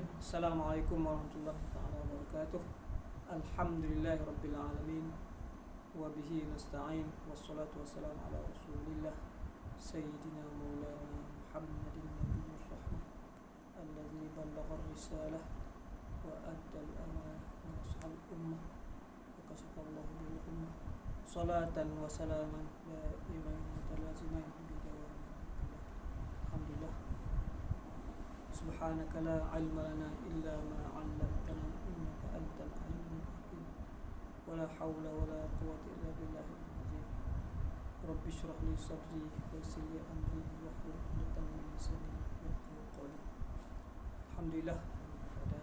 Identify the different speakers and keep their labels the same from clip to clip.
Speaker 1: Assalamualaikum warahmatullahi wabarakatuh. Alhamdulillahirabbil wa bihi nasta'in wassalatu wassalamu ala Rasulillah sayyidina maulana Muhammadin nabiyir rahmah alladzi ballagha ar-risalah wa adda al-amanah wa nasha al-ummah wa kashafa Allahu bil ummah salatan wa salaman daiman mutalaziman bi dawam. Alhamdulillah. Subhanaka la ilma lana illa ma 'allamtana innaka antal alimul hakim. Wala haula wala quwwata illa billahil azim. Rabbi shrah li sadri wa yassir li amri wahlul 'uqdatam min lisani yafqahu qawli. Alhamdulillah, pada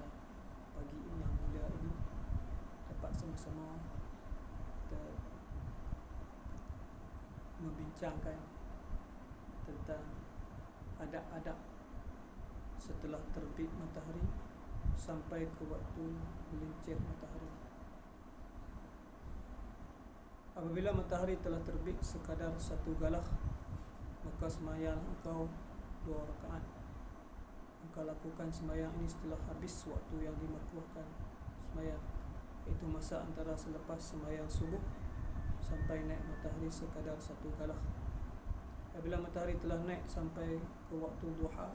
Speaker 1: pagi ini yang mulia ini dapat sama-sama kita membincangkan tentang adab-adab setelah terbit matahari sampai ke waktu gelincir matahari. Apabila matahari telah terbit sekadar satu galah, maka sembahyang engkau 2 rakaat. Engkau lakukan sembahyang ini setelah habis waktu yang dimakruhkan sembahyang, iaitu masa antara selepas sembahyang subuh sampai naik matahari sekadar satu galah. Apabila matahari telah naik sampai ke waktu duha,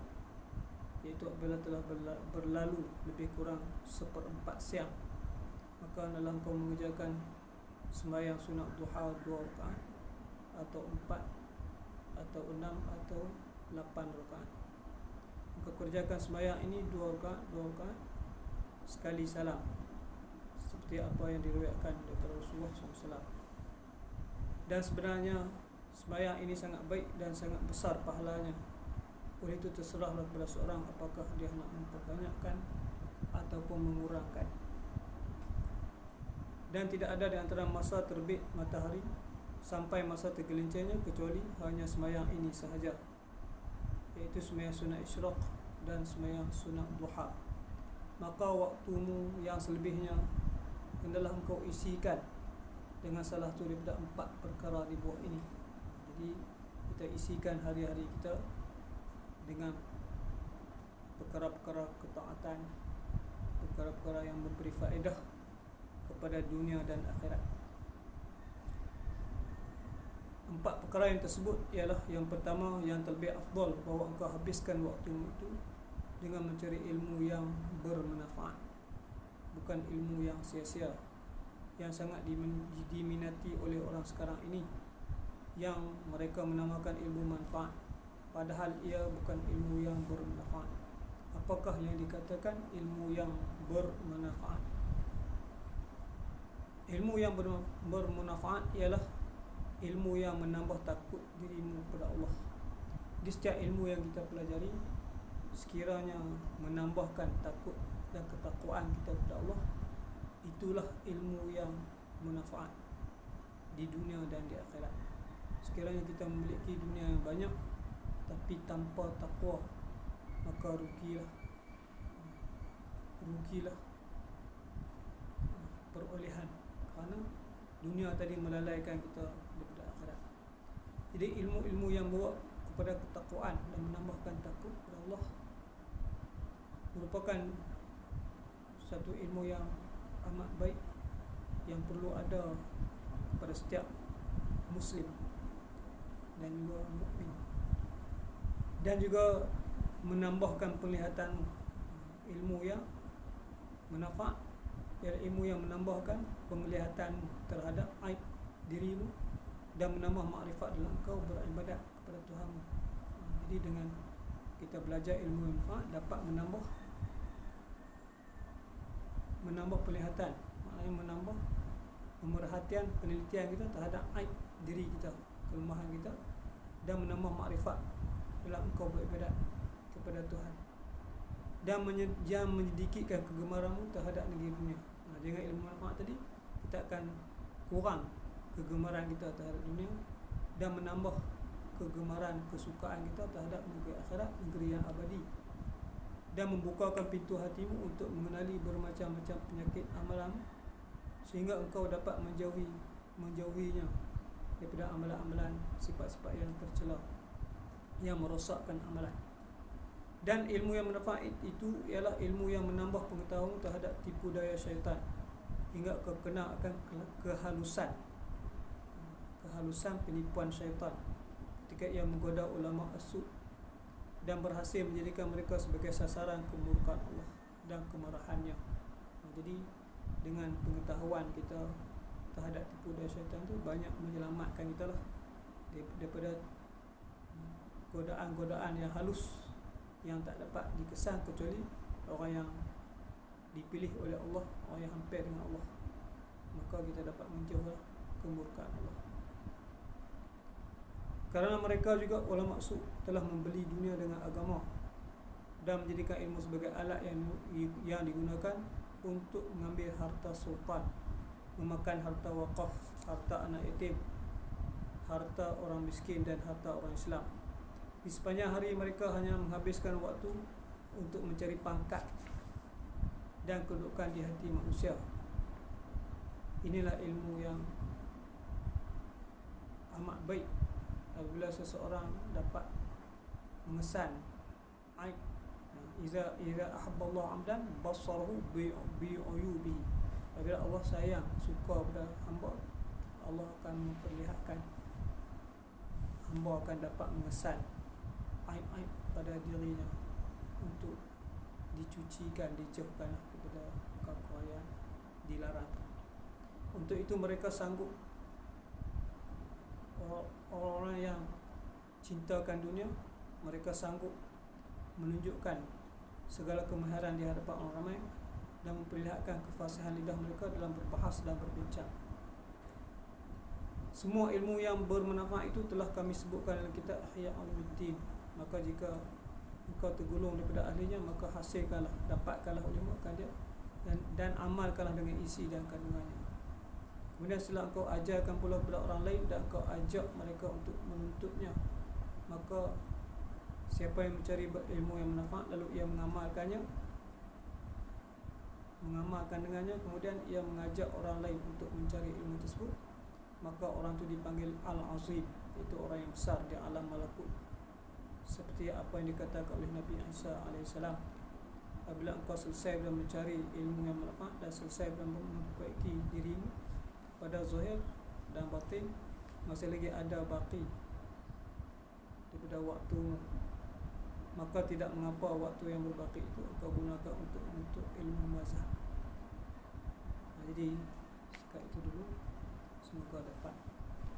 Speaker 1: iaitu apabila telah berlalu lebih kurang 1/4 siang, maka hendaklah engkau mengerjakan sembahyang sunat duha 2 rakaat atau 4 atau 6 atau 8 rakaat. Engkau kerjakan sembahyang ini 2 rakaat sekali salam, seperti apa yang diriwayatkan daripada Rasulullah SAW. Dan sebenarnya sembahyang ini sangat baik dan sangat besar pahalanya. Oleh itu terserahlah kepada seorang apakah dia nak memperbanyakkan ataupun mengurangkan. Dan tidak ada di antara masa terbit matahari sampai masa tergelincirnya kecuali hanya sembahyang ini sahaja, iaitu sembahyang sunat isyraq dan sembahyang sunat duha. Maka waktumu yang selebihnya hendaklah engkau isikan dengan salah satu daripada 4 perkara di bawah ini. Jadi kita isikan hari-hari kita dengan perkara-perkara ketaatan, perkara-perkara yang memberi faedah kepada dunia dan akhirat. 4 perkara yang tersebut ialah, yang pertama, yang terlebih afdal, bahawa engkau habiskan waktumu itu dengan mencari ilmu yang bermanfaat, bukan ilmu yang sia-sia, yang sangat diminati oleh orang sekarang ini, yang mereka menamakan ilmu manfaat, padahal ia bukan ilmu yang bermanfaat. Apakah yang dikatakan ilmu yang bermanfaat? Ilmu yang bermanfaat ialah ilmu yang menambah takut dirimu kepada Allah. Di setiap ilmu yang kita pelajari, sekiranya menambahkan takut dan ketakwaan kita kepada Allah, itulah ilmu yang bermanfaat di dunia dan di akhirat. Sekiranya kita memiliki dunia yang banyak tapi tanpa takwa, maka rugilah perolehan, kerana dunia tadi melalaikan kita daripada akhirat. Jadi ilmu-ilmu yang bawa kepada ketakwaan dan menambahkan takut kepada Allah merupakan satu ilmu yang amat baik, yang perlu ada kepada setiap Muslim dan juga mukmin. Dan juga menambahkan penglihatan ilmu yang manfaat, ialah ilmu yang menambahkan penglihatan terhadap aib dirimu dan menambah makrifat dalam engkau beribadat kepada Tuhanmu. Jadi dengan kita belajar ilmu manfaat dapat menambah penglihatan, maknanya menambah pemerhatian, penelitian kita terhadap aib diri kita, kelemahan kita, dan menambah makrifat dalam engkau beribadat kepada Tuhan, dan menyedikitkan kegemaranmu terhadap negeri dunia. Dengan ilmu manfaat tadi, kita akan kurang kegemaran kita terhadap dunia dan menambah kegemaran, kesukaan kita terhadap negeri akhirat, negeri yang abadi, dan membukakan pintu hatimu untuk mengenali bermacam-macam penyakit amalan, sehingga engkau dapat menjauhinya daripada amalan-amalan, sifat-sifat yang tercela yang merosakkan amalan. Dan ilmu yang manfaat itu ialah ilmu yang menambah pengetahuan terhadap tipu daya syaitan, hingga kau kenal akan kehalusan penipuan syaitan ketika ia menggoda ulama as-su dan berhasil menjadikan mereka sebagai sasaran kemurkaan Allah dan kemarahannya. Jadi dengan pengetahuan kita terhadap tipu daya syaitan itu banyak menyelamatkan kita lah daripada godaan-godaan yang halus yang tak dapat dikesan kecuali orang yang dipilih oleh Allah, orang yang hampir dengan Allah. Maka kita dapat menjauhlah kemurkaan Allah. Kerana mereka juga ulama su telah membeli dunia dengan agama dan menjadikan ilmu sebagai alat yang digunakan untuk mengambil harta sultan, memakan harta wakaf, harta anak yatim, harta orang miskin dan harta orang Islam. Di sepanjang hari mereka hanya menghabiskan waktu untuk mencari pangkat dan kedudukan di hati manusia. Inilah ilmu yang amat baik apabila seseorang dapat mengesan aib. Iza ahabballahu 'abdan basarahu bi'uyubihi. Apabila Allah sayang, suka pada hamba, Allah akan memperlihatkan, hamba akan dapat mengesan aib-aib pada dirinya untuk dicucikan, dijauhkan daripada perkara yang dilarang. Untuk itu mereka sanggup, orang-orang yang cintakan dunia, mereka sanggup menunjukkan segala kemahiran di hadapan orang ramai dan memperlihatkan kefasihan lidah mereka dalam berbahas dan berbincang. Semua ilmu yang bermanfaat itu telah kami sebutkan dalam kitab Ihya Ulumuddin. Maka jika engkau tergolong daripada ahlinya, maka hasilkanlah, dapatkanlah ilmu akan dia dan amalkanlah dengan isi dan kandungannya. Kemudian setelah engkau ajarkan pula kepada orang lain dan engkau ajak mereka untuk menuntutnya, maka siapa yang mencari ilmu yang manfaat lalu ia mengamalkan dengannya, kemudian ia mengajak orang lain untuk mencari ilmu tersebut, maka orang itu dipanggil Al-Azim, iaitu orang yang besar di alam malakut. Seperti apa yang dikatakan oleh Nabi Isa AS, apabila engkau selesai dalam mencari ilmu yang manfaat dan selesai dalam memperbaiki dirimu pada zahir dan batin, masih lagi ada baki daripada waktu, maka tidak mengapa waktu yang berbaki itu engkau gunakan untuk ilmu mazhab. Jadi sekat itu dulu, semoga dapat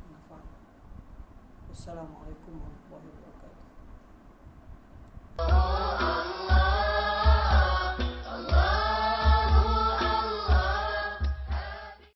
Speaker 1: manfaat. Wassalamualaikum warahmatullahi wabarakatuh.